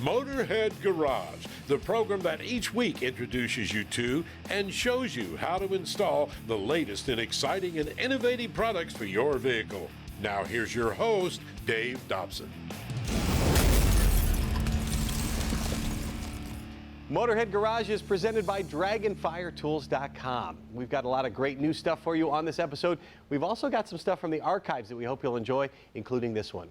Motorhead Garage, the program that each week introduces you to and shows you how to install the latest in exciting and innovative products for your vehicle. Now here's your host, Dave Dobson. Motorhead Garage is presented by DragonFireTools.com. We've got a lot of great new stuff for you on this episode. We've also got some stuff from the archives that we hope you'll enjoy, including this one.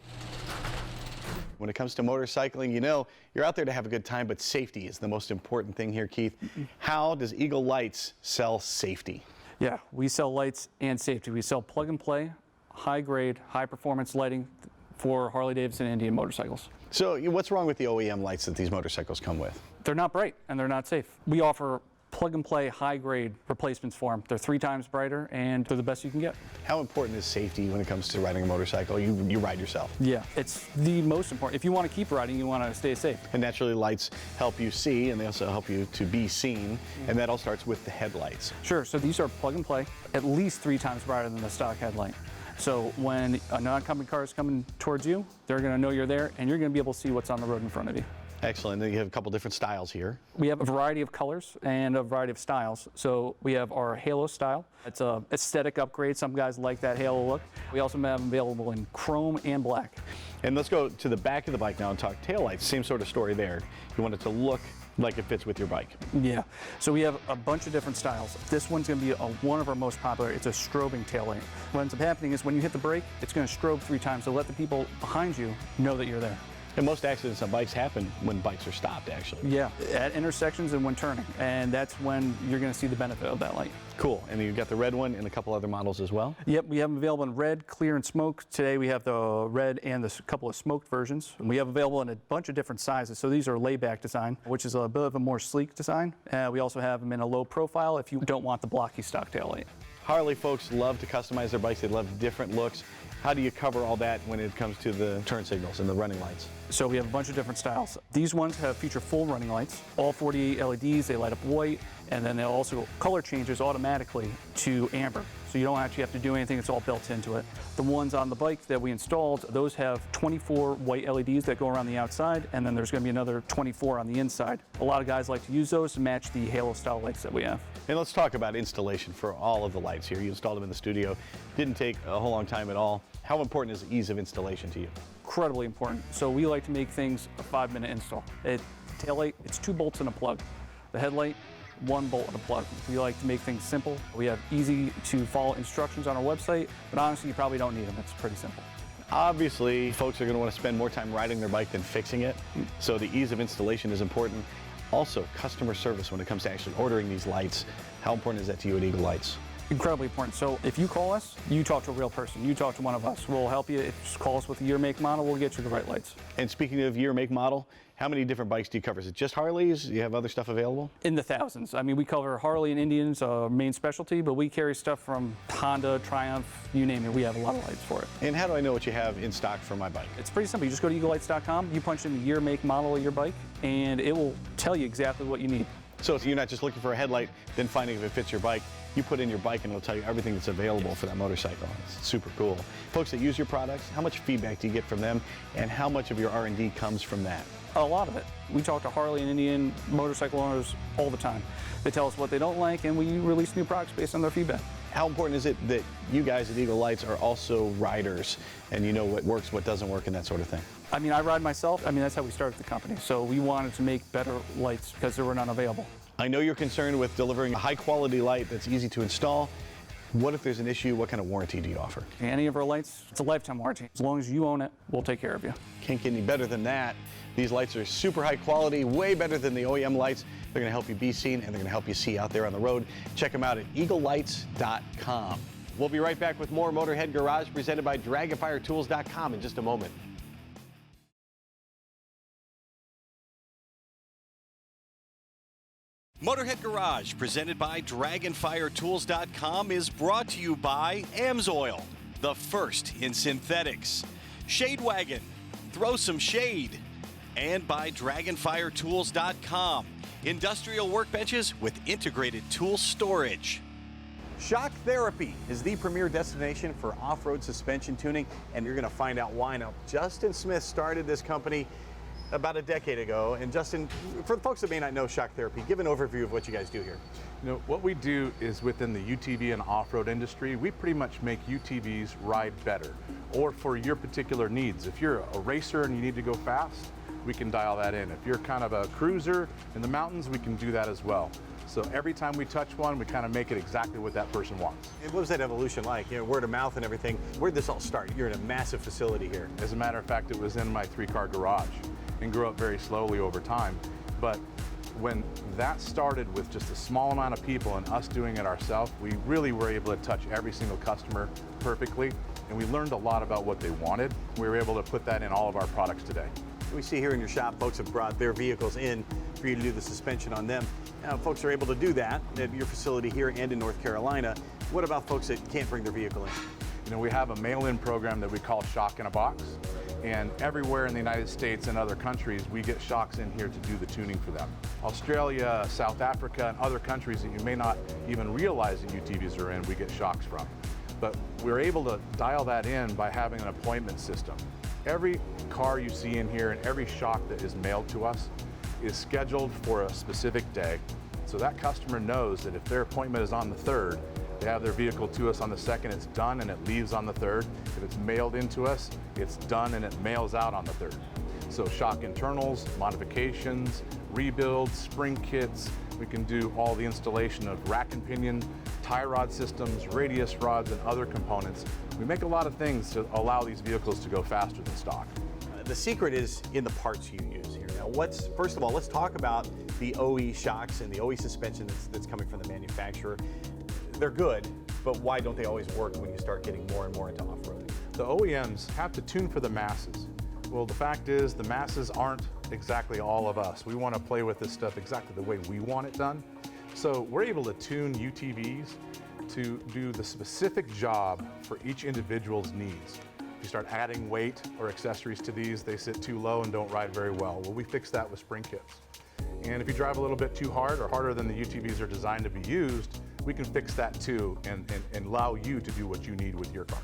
When it comes to motorcycling, you know, you're out there to have a good time, but safety is the most important thing here, Keith. How does Eagle Lights sell safety? Yeah, we sell lights and safety. We sell plug and play, high grade, high performance lighting for Harley Davidson and Indian motorcycles. So what's wrong with the OEM lights that these motorcycles come with? They're not bright and they're not safe. We offer plug and play high grade replacements for them. They're 3 times brighter and they're the best you can get. How important is safety when it comes to riding a motorcycle? You ride yourself. Yeah, it's the most important. If you want to keep riding, you want to stay safe. And naturally lights help you see, and they also help you to be seen, and that all starts with the headlights. Sure, so these are plug and play, at least 3 times brighter than the stock headlight. So when a non-company car is coming towards you, they're going to know you're there and you're going to be able to see what's on the road in front of you. Excellent. Then you have a couple different styles here. We have a variety of colors and a variety of styles. So we have our Halo style. It's an aesthetic upgrade. Some guys like that Halo look. We also have them available in chrome and black. And let's go to the back of the bike now and talk taillights. Same sort of story there. You want it to look like it fits with your bike. Yeah, so we have a bunch of different styles. This one's going to be one of our most popular. It's a strobing taillight. What ends up happening is when you hit the brake, it's going to strobe 3 times to let the people behind you know that you're there. And most accidents on bikes happen when bikes are stopped, actually. Yeah, at intersections and when turning, and that's when you're going to see the benefit of that light. Cool, and you've got the red one and a couple other models as well? Yep, we have them available in red, clear, and smoke. Today we have the red and the couple of smoked versions. And we have available in a bunch of different sizes. So these are layback design, which is a bit of a more sleek design. We also have them in a low profile if you don't want the blocky stock tail light. Harley folks love to customize their bikes. They love different looks. How do you cover all that when it comes to the turn signals and the running lights? So we have a bunch of different styles. These ones feature full running lights, all 48 LEDs, they light up white, and then they'll also color changes automatically to amber. So you don't actually have to do anything, it's all built into it. The ones on the bike that we installed, those have 24 white LEDs that go around the outside, and then there's going to be another 24 on the inside. A lot of guys like to use those to match the Halo style lights that we have. And let's talk about installation for all of the lights here. You installed them in the studio. Didn't take a whole long time at all. How important is ease of installation to you? Incredibly important. So we like to make things a 5-minute install. The taillight, it's 2 bolts and a plug. The headlight, 1 bolt and a plug. We like to make things simple. We have easy to follow instructions on our website, but honestly, you probably don't need them. It's pretty simple. Obviously, folks are going to want to spend more time riding their bike than fixing it, so the ease of installation is important. Also, customer service when it comes to actually ordering these lights. How important is that to you at Eagle Lights? Incredibly important. So if you call us, you talk to a real person. You talk to one of us. We'll help you. If you call us with a year, make, model, we'll get you the right lights. And speaking of year, make, model, how many different bikes do you cover? Is it just Harleys? Do you have other stuff available? In the thousands. I mean, we cover Harley and Indians, main specialty, but we carry stuff from Honda, Triumph, you name it. We have a lot of lights for it. And how do I know what you have in stock for my bike? It's pretty simple. You just go to eaglelights.com, you punch in the year, make, model of your bike, and it will tell you exactly what you need. So you're not just looking for a headlight, then finding if it fits your bike. You put in your bike and it'll tell you everything that's available for that motorcycle. It's super cool. Folks that use your products, how much feedback do you get from them, and how much of your R&D comes from that? A lot of it. We talk to Harley and Indian motorcycle owners all the time. They tell us what they don't like, and we release new products based on their feedback. How important is it that you guys at Eagle Lights are also riders, and you know what works, what doesn't work, and that sort of thing? I mean, I ride myself. I mean, that's how we started the company. So we wanted to make better lights because there were none available. I know you're concerned with delivering a high-quality light that's easy to install. What if there's an issue? What kind of warranty do you offer? Any of our lights, it's a lifetime warranty. As long as you own it, we'll take care of you. Can't get any better than that. These lights are super high quality, way better than the OEM lights. They're going to help you be seen, and they're going to help you see out there on the road. Check them out at eaglelights.com. We'll be right back with more Motorhead Garage presented by DragonFireTools.com in just a moment. Motorhead Garage, presented by DragonFireTools.com, is brought to you by AMSOIL, the first in synthetics, Shade Wagon, throw some shade, and by DragonFireTools.com, industrial workbenches with integrated tool storage. Shock Therapy is the premier destination for off-road suspension tuning, and you're going to find out why. Now, Justin Smith started this company about a decade ago. And Justin, for the folks that may not know shock therapy, give an overview of what you guys do here. You know, what we do is within the UTV and off-road industry, we pretty much make UTVs ride better, or for your particular needs. If you're a racer and you need to go fast, we can dial that in. If you're kind of a cruiser in the mountains, we can do that as well. So every time we touch one, we kind of make it exactly what that person wants. And what was that evolution like? You know, word of mouth and everything. Where'd this all start? You're in a massive facility here. As a matter of fact, it was in my 3-car garage and grew up very slowly over time. But when that started with just a small amount of people and us doing it ourselves, we really were able to touch every single customer perfectly. And we learned a lot about what they wanted. We were able to put that in all of our products today. We see here in your shop, folks have brought their vehicles in for you to do the suspension on them. Now, folks are able to do that at your facility here and in North Carolina. What about folks that can't bring their vehicle in? You know, we have a mail-in program that we call Shock in a Box. And everywhere in the United States and other countries, we get shocks in here to do the tuning for them. Australia, South Africa, and other countries that you may not even realize that UTVs are in, we get shocks from. But we're able to dial that in by having an appointment system. Every car you see in here and every shock that is mailed to us is scheduled for a specific day. So that customer knows that if their appointment is on the 3rd, they have their vehicle to us on the 2nd, it's done and it leaves on the 3rd. If it's mailed into us, it's done and it mails out on the 3rd. So shock internals, modifications, rebuilds, spring kits. We can do all the installation of rack and pinion, tie rod systems, radius rods, and other components. We make a lot of things to allow these vehicles to go faster than stock. The secret is in the parts you use here. Now, first of all, let's talk about the OE shocks and the OE suspension that's coming from the manufacturer. They're good, but why don't they always work when you start getting more and more into off-roading? The OEMs have to tune for the masses. Well, the fact is the masses aren't exactly all of us. We want to play with this stuff exactly the way we want it done. So we're able to tune UTVs to do the specific job for each individual's needs. If you start adding weight or accessories to these, they sit too low and don't ride very well. Well, we fix that with spring kits. And if you drive a little bit too hard or harder than the UTVs are designed to be used, we can fix that too and allow you to do what you need with your car.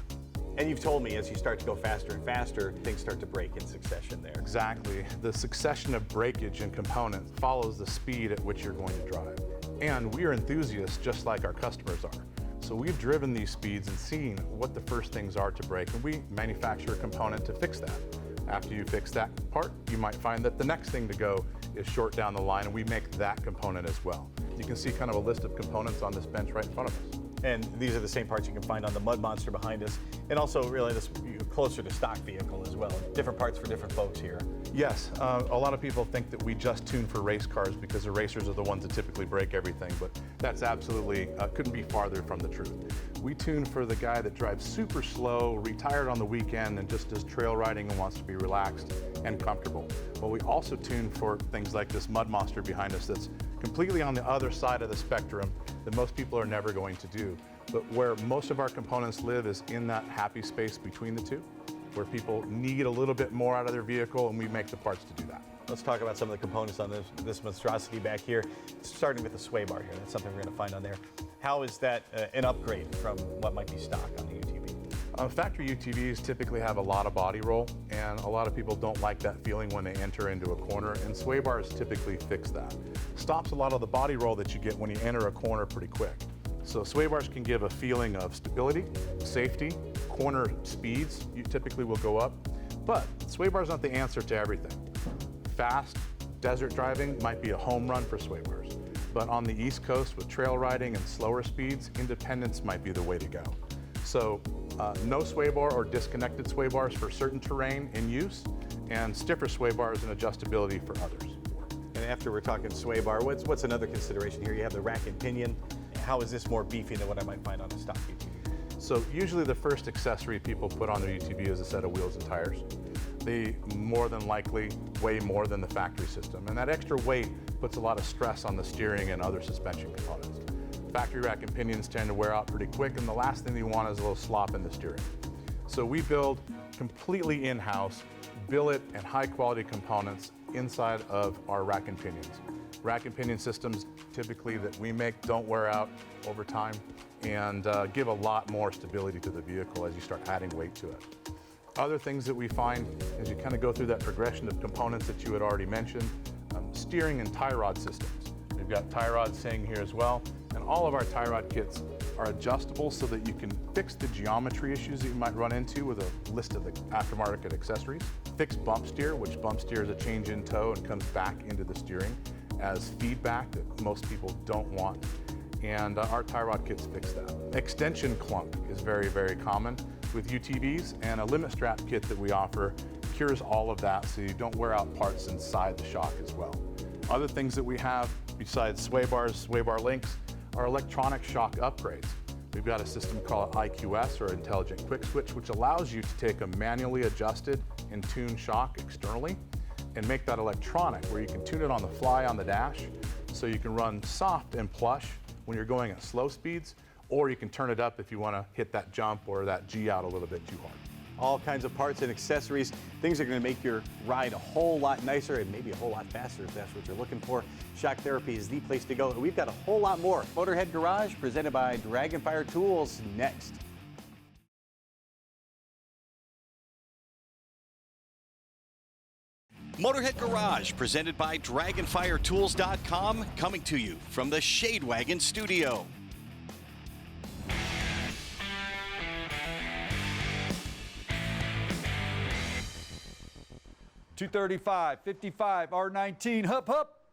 And you've told me as you start to go faster and faster, things start to break in succession there. Exactly. The succession of breakage and components follows the speed at which you're going to drive. And we are enthusiasts just like our customers are. So we've driven these speeds and seen what the first things are to break, and we manufacture a component to fix that. After you fix that part, you might find that the next thing to go is short down the line, and we make that component as well. You can see kind of a list of components on this bench right in front of us. And these are the same parts you can find on the Mud Monster behind us, and also really this closer to stock vehicle as well. Different parts for different folks here. Yes, a lot of people think that we just tune for race cars because the racers are the ones that typically break everything, but that's absolutely, couldn't be farther from the truth. We tune for the guy that drives super slow, retired on the weekend, and just does trail riding and wants to be relaxed and comfortable. But we also tune for things like this Mud Monster behind us that's completely on the other side of the spectrum that most people are never going to do. But where most of our components live is in that happy space between the two, where people need a little bit more out of their vehicle, and we make the parts to do that. Let's talk about some of the components on this monstrosity back here, starting with the sway bar here. That's something we're going to find on there. How is that an upgrade from what might be stock on the UTV? Factory UTVs typically have a lot of body roll, and a lot of people don't like that feeling when they enter into a corner, and sway bars typically fix that. Stops a lot of the body roll that you get when you enter a corner pretty quick. So sway bars can give a feeling of stability, safety, corner speeds you typically will go up, but sway bars aren't the answer to everything. Fast desert driving might be a home run for sway bars, but on the East Coast with trail riding and slower speeds, independence might be the way to go. So no sway bar or disconnected sway bars for certain terrain in use, and stiffer sway bars and adjustability for others. And after we're talking sway bar, what's another consideration here? You have the rack and pinion. How is this more beefy than what I might find on a stock UTV? So usually the first accessory people put on their UTV is a set of wheels and tires. They more than likely weigh more than the factory system, and that extra weight puts a lot of stress on the steering and other suspension components. Factory rack and pinions tend to wear out pretty quick, and the last thing you want is a little slop in the steering. So we build completely in-house, billet and high-quality components inside of our rack and pinions. Rack and pinion systems typically that we make don't wear out over time and give a lot more stability to the vehicle as you start adding weight to it. Other things that we find as you kind of go through that progression of components that you had already mentioned, steering and tie rod systems. We've got tie rods saying here as well, and all of our tie rod kits are adjustable so that you can fix the geometry issues that you might run into with a list of the aftermarket accessories. Fixed bump steer, which bump steer is a change in tow and comes back into the steering as feedback that most people don't want. And our tie rod kits fix that. Extension clunk is very, very common with UTVs, and a limit strap kit that we offer cures all of that so you don't wear out parts inside the shock as well. Other things that we have besides sway bars, sway bar links, are electronic shock upgrades. We've got a system called IQS, or Intelligent Quick Switch, which allows you to take a manually adjusted and tuned shock externally and make that electronic, where you can tune it on the fly on the dash so you can run soft and plush when you're going at slow speeds, or you can turn it up if you want to hit that jump or that G out a little bit too hard. All kinds of parts and accessories, things that are going to make your ride a whole lot nicer and maybe a whole lot faster if that's what you're looking for. Shock Therapy is the place to go, and we've got a whole lot more. Motorhead Garage, presented by Dragonfire Tools, next. Motorhead Garage, presented by DragonfireTools.com, coming to you from the Shade Wagon studio. .235, 55, R19, hup, hup.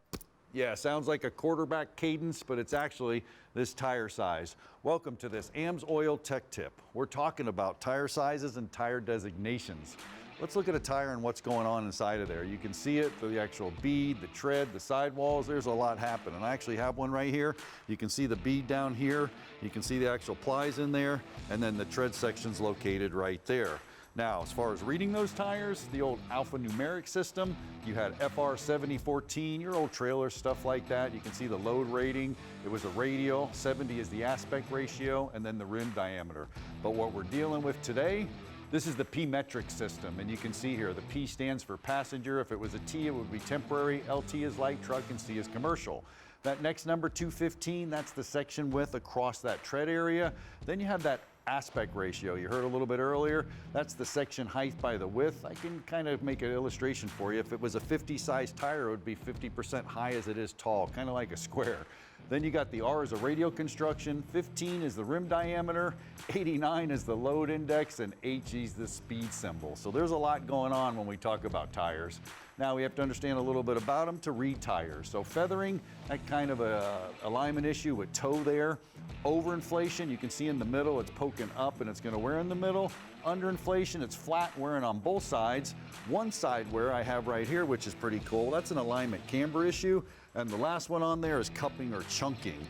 Yeah, sounds like a quarterback cadence, but it's actually this tire size. Welcome to this AMSOIL Tech Tip. We're talking about tire sizes and tire designations. Let's look at a tire and what's going on inside of there. You can see it through the actual bead, the tread, the sidewalls. There's a lot happening. I actually have one right here. You can see the bead down here. You can see the actual plies in there, and then the tread section's located right there. Now, as far as reading those tires, the old alphanumeric system, you had FR 7014, your old trailer, stuff like that. You can see the load rating. It was a radial, 70 is the aspect ratio, and then the rim diameter. But what we're dealing with today, this is the P metric system, and you can see here, the P stands for passenger. If it was a T, it would be temporary. LT is light truck, and C is commercial. That next number, 215, that's the section width across that tread area. Then you have that aspect ratio. You heard a little bit earlier. That's the section height by the width. I can kind of make an illustration for you. If it was a 50 size tire, it would be 50% high as it is tall, kind of like a square. Then you got the R as a radial construction, 15 is the rim diameter, 89 is the load index, and HE is the speed symbol. So there's a lot going on when we talk about tires. Now we have to understand a little bit about them to read tires. So feathering, that kind of a alignment issue with toe there. Overinflation, you can see in the middle, it's poking up and it's gonna wear in the middle. Underinflation, it's flat, wearing on both sides. One side wear I have right here, which is pretty cool. That's an alignment camber issue. And the last one on there is cupping or chunking.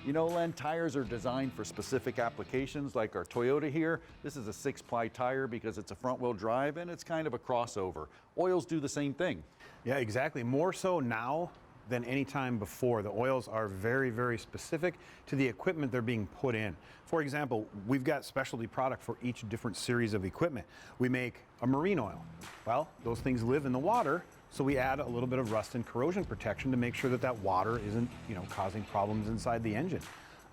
You know, Len, tires are designed for specific applications, like our Toyota here. This is a 6-ply tire because it's a front-wheel drive and it's kind of a crossover. Oils do the same thing. Yeah, exactly. More so now than any time before. The oils are very, very specific to the equipment they're being put in. For example, we've got specialty product for each different series of equipment. We make a marine oil. Well, those things live in the water, so we add a little bit of rust and corrosion protection to make sure that that water isn't, causing problems inside the engine.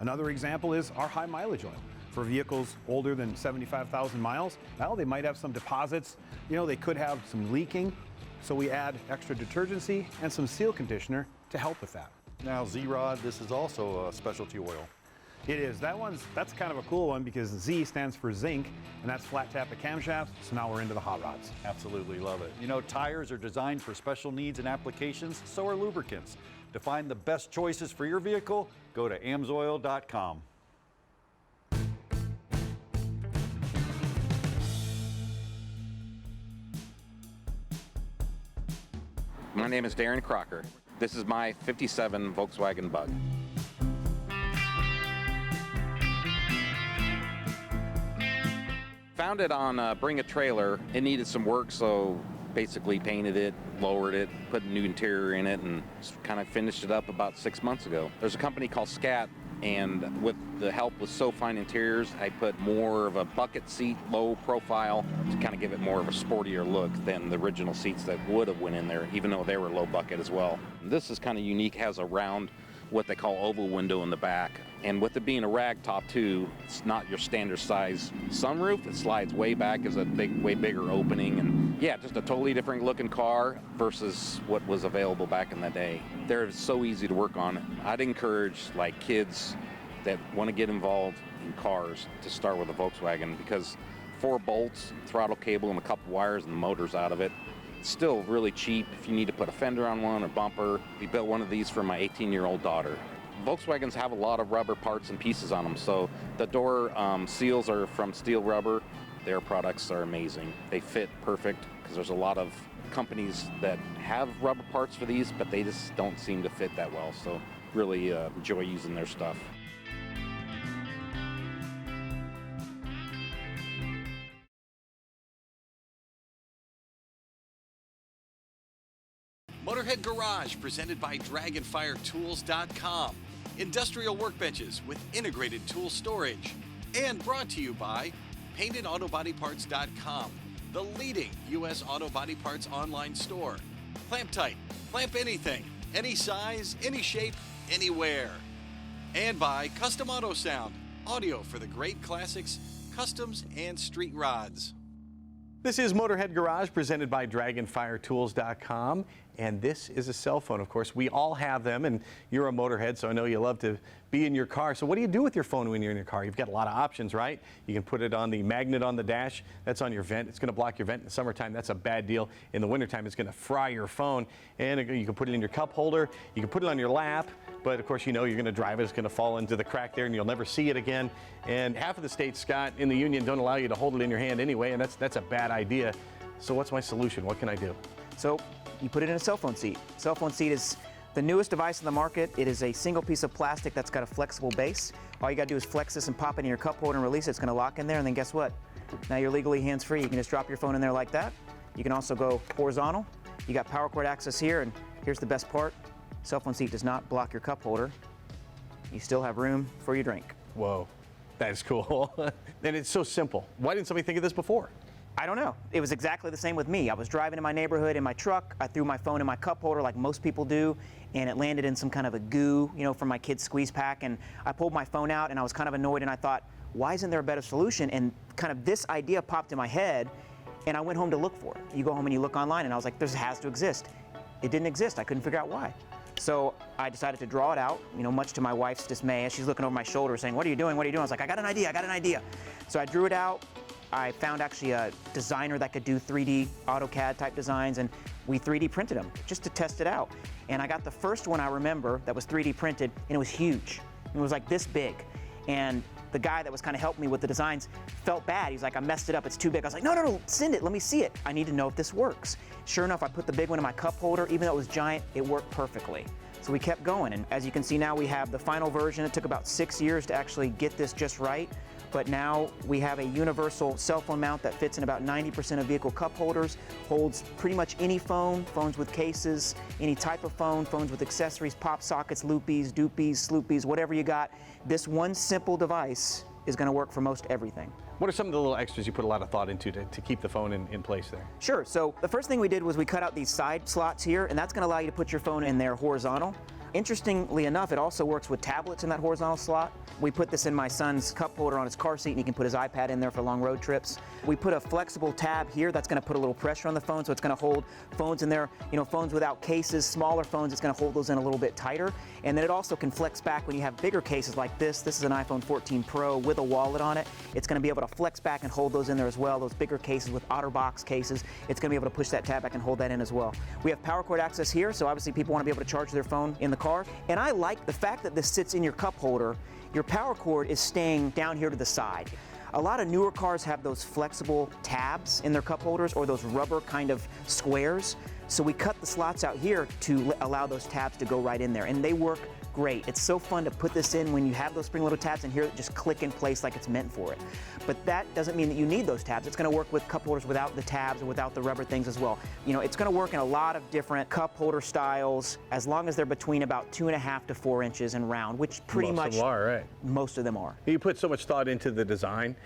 Another example is our high mileage oil. For vehicles older than 75,000 miles, well, they might have some deposits. They could have some leaking. So we add extra detergency and some seal conditioner to help with that. Now Z-Rod, this is also a specialty oil. It is. That's kind of a cool one because Z stands for zinc, and that's flat tappet camshafts. So now we're into the hot rods. Absolutely love it. Tires are designed for special needs and applications, so are lubricants. To find the best choices for your vehicle, go to amsoil.com. My name is Darren Crocker. This is my 57 Volkswagen Bug. Found it on Bring a Trailer. It needed some work, so basically painted it, lowered it, put a new interior in it, and kind of finished it up about 6 months ago. There's a company called Scat, and with the help with So Fine Interiors, I put more of a bucket seat, low profile, to kind of give it more of a sportier look than the original seats that would have went in there, even though they were low bucket as well. This is kind of unique, has a round what they call oval window in the back. And with it being a rag top too, it's not your standard size sunroof. It slides way back as a way bigger opening. And yeah, just a totally different looking car versus what was available back in the day. They're so easy to work on. I'd encourage like kids that want to get involved in cars to start with a Volkswagen, because 4 bolts, throttle cable, and a couple wires and the motor's out of it. It's still really cheap if you need to put a fender on one or bumper. We built one of these for my 18-year-old daughter. Volkswagens have a lot of rubber parts and pieces on them, so the door seals are from steel rubber. Their products are amazing. They fit perfect, because there's a lot of companies that have rubber parts for these, but they just don't seem to fit that well, so really enjoy using their stuff. Motorhead Garage, presented by DragonFireTools.com. Industrial workbenches with integrated tool storage. And brought to you by PaintedAutoBodyParts.com, the leading U.S. auto body parts online store. Clamp tight, clamp anything, any size, any shape, anywhere. And by Custom Auto Sound, audio for the great classics, customs, and street rods. This is Motorhead Garage, presented by DragonFireTools.com, and this is a cell phone. Of course, we all have them, and you're a motorhead, so I know you love to be in your car. So what do you do with your phone when you're in your car? You've got a lot of options, right? You can put it on the magnet on the dash. That's on your vent. It's going to block your vent in the summertime. That's a bad deal. In the wintertime, it's going to fry your phone. And you can put it in your cup holder. You can put it on your lap. But of course, you know you're going to drive it. It's going to fall into the crack there, and you'll never see it again. And half of the states, Scott, in the union don't allow you to hold it in your hand anyway, and that's a bad idea. So what's my solution? What can I do? So you put it in a cell phone seat. Cell phone seat is the newest device in the market. It is a single piece of plastic that's got a flexible base. All you got to do is flex this and pop it in your cup holder and release it. It's going to lock in there, and then guess what? Now you're legally hands-free. You can just drop your phone in there like that. You can also go horizontal. You got power cord access here, and here's the best part. Cell phone seat does not block your cup holder. You still have room for your drink. Whoa, that is cool. And it's so simple. Why didn't somebody think of this before? I don't know. It was exactly the same with me. I was driving in my neighborhood in my truck. I threw my phone in my cup holder like most people do, and it landed in some kind of a goo, from my kid's squeeze pack. And I pulled my phone out, and I was kind of annoyed, and I thought, why isn't there a better solution? And kind of this idea popped in my head, and I went home to look for it. You go home and you look online, and I was like, this has to exist. It didn't exist. I couldn't figure out why. So I decided to draw it out, much to my wife's dismay, as she's looking over my shoulder saying, what are you doing? What are you doing? I was like, I got an idea. So I drew it out. I found actually a designer that could do 3D AutoCAD type designs, and we 3D printed them just to test it out. And I got the first one I remember that was 3D printed, and it was huge. It was like this big. And the guy that was kind of helping me with the designs felt bad. He's like, I messed it up, it's too big. I was like, no, send it, let me see it. I need to know if this works. Sure enough, I put the big one in my cup holder. Even though it was giant, it worked perfectly. So we kept going, and as you can see now, we have the final version. It took about 6 years to actually get this just right. But now we have a universal cell phone mount that fits in about 90% of vehicle cup holders, holds pretty much any phone, phones with cases, any type of phone, phones with accessories, pop sockets, loopies, doopies, sloopies, whatever you got. This one simple device is going to work for most everything. What are some of the little extras you put a lot of thought into to keep the phone in place there? Sure. So the first thing we did was we cut out these side slots here, and that's going to allow you to put your phone in there horizontal. Interestingly enough, it also works with tablets in that horizontal slot. We put this in my son's cup holder on his car seat, and he can put his iPad in there for long road trips. We put a flexible tab here that's going to put a little pressure on the phone, so it's going to hold phones in there, phones without cases, smaller phones, it's going to hold those in a little bit tighter. And then it also can flex back when you have bigger cases like this. This is an iPhone 14 Pro with a wallet on it. It's going to be able to flex back and hold those in there as well. Those bigger cases with OtterBox cases, it's going to be able to push that tab back and hold that in as well. We have power cord access here, so obviously people want to be able to charge their phone in the car. And I like the fact that this sits in your cup holder. Your power cord is staying down here to the side. A lot of newer cars have those flexible tabs in their cup holders, or those rubber kind of squares. So we cut the slots out here to allow those tabs to go right in there, and they work great. It's so fun to put this in when you have those spring-loaded tabs and hear it just click in place like it's meant for it. But that doesn't mean that you need those tabs. It's going to work with cup holders without the tabs or without the rubber things as well. It's going to work in a lot of different cup holder styles, as long as they're between about 2.5 to 4 inches in round, which pretty much most of them are, right? Most of them are. You put so much thought into the design.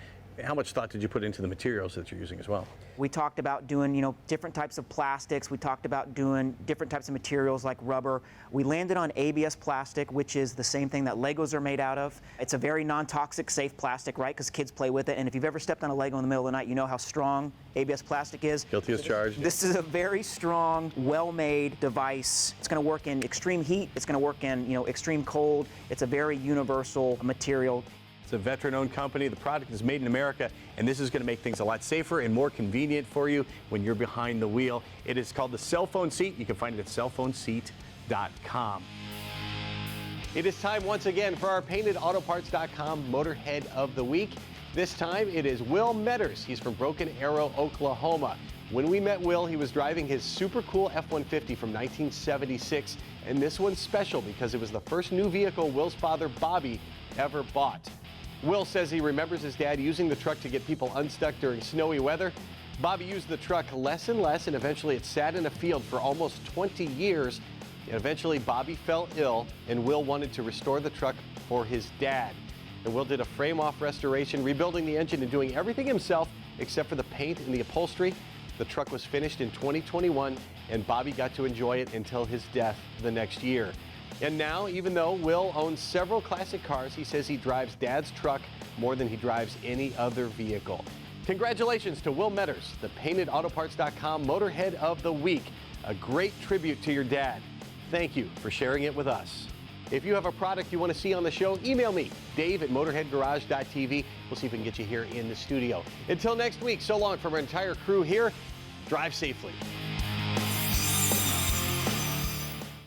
How much thought did you put into the materials that you're using as well? We talked about doing, different types of plastics. We talked about doing different types of materials like rubber. We landed on ABS plastic, which is the same thing that Legos are made out of. It's a very non-toxic, safe plastic, right? Because kids play with it. And if you've ever stepped on a Lego in the middle of the night, you know how strong ABS plastic is. Guilty as charged. This is a very strong, well-made device. It's going to work in extreme heat. It's going to work in, extreme cold. It's a very universal material. It's a veteran-owned company. The product is made in America, and this is going to make things a lot safer and more convenient for you when you're behind the wheel. It is called the cell phone seat. You can find it at cellphoneseat.com. It is time once again for our paintedautoparts.com Motorhead of the Week. This time it is Will Metters. He's from Broken Arrow, Oklahoma. When we met Will, he was driving his super cool F-150 from 1976, and this one's special because it was the first new vehicle Will's father, Bobby, ever bought. Will says he remembers his dad using the truck to get people unstuck during snowy weather. Bobby used the truck less and less, and eventually it sat in a field for almost 20 years. And eventually Bobby fell ill, and Will wanted to restore the truck for his dad. And Will did a frame-off restoration, rebuilding the engine and doing everything himself except for the paint and the upholstery. The truck was finished in 2021, and Bobby got to enjoy it until his death the next year. And now, even though Will owns several classic cars, he says he drives Dad's truck more than he drives any other vehicle. Congratulations to Will Metters, the paintedautoparts.com Motorhead of the Week. A great tribute to your dad. Thank you for sharing it with us. If you have a product you want to see on the show, email me, dave@motorheadgarage.tv. We'll see if we can get you here in the studio. Until next week, so long from our entire crew here. Drive safely.